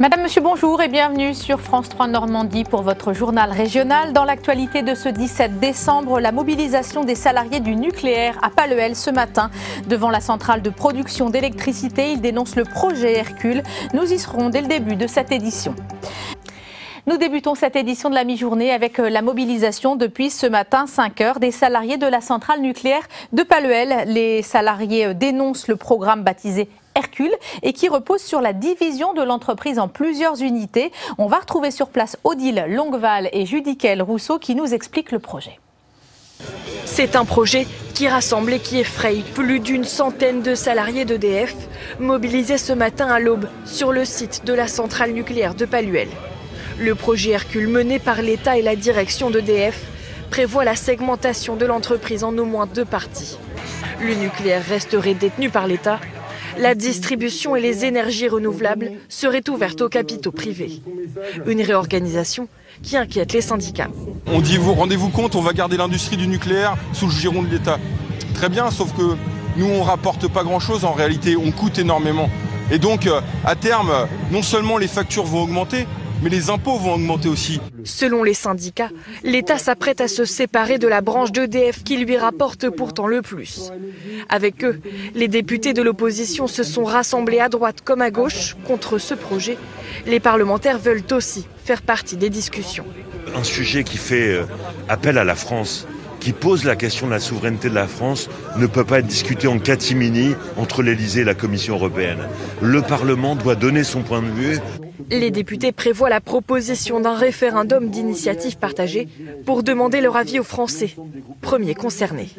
Madame, Monsieur, bonjour et bienvenue sur France 3 Normandie pour votre journal régional. Dans l'actualité de ce 17 décembre, la mobilisation des salariés du nucléaire à Palluel ce matin. Devant la centrale de production d'électricité, ils dénoncent le projet Hercule. Nous y serons dès le début de cette édition. Nous débutons cette édition de la mi-journée avec la mobilisation depuis ce matin 5 h des salariés de la centrale nucléaire de Palluel. Les salariés dénoncent le programme baptisé Hercule et qui repose sur la division de l'entreprise en plusieurs unités. On va retrouver sur place Odile Longueval et Judicaël Rousseau qui nous expliquent le projet. C'est un projet qui rassemble et qui effraie plus d'une centaine de salariés d'EDF mobilisés ce matin à l'aube sur le site de la centrale nucléaire de Palluel. Le projet Hercule mené par l'État et la direction d'EDF prévoit la segmentation de l'entreprise en au moins 2 parties. Le nucléaire resterait détenu par l'État. La distribution et les énergies renouvelables seraient ouvertes aux capitaux privés. Une réorganisation qui inquiète les syndicats. On dit, vous rendez-vous compte, on va garder l'industrie du nucléaire sous le giron de l'État. Très bien, sauf que nous, on ne rapporte pas grand-chose. En réalité, on coûte énormément. Et donc, à terme, non seulement les factures vont augmenter, mais les impôts vont augmenter aussi. Selon les syndicats, l'État s'apprête à se séparer de la branche d'EDF qui lui rapporte pourtant le plus. Avec eux, les députés de l'opposition se sont rassemblés à droite comme à gauche contre ce projet. Les parlementaires veulent aussi faire partie des discussions. Un sujet qui fait appel à la France, qui pose la question de la souveraineté de la France, ne peut pas être discuté en catimini entre l'Élysée et la Commission européenne. Le Parlement doit donner son point de vue. Les députés prévoient la proposition d'un référendum d'initiative partagée pour demander leur avis aux Français, premiers concernés.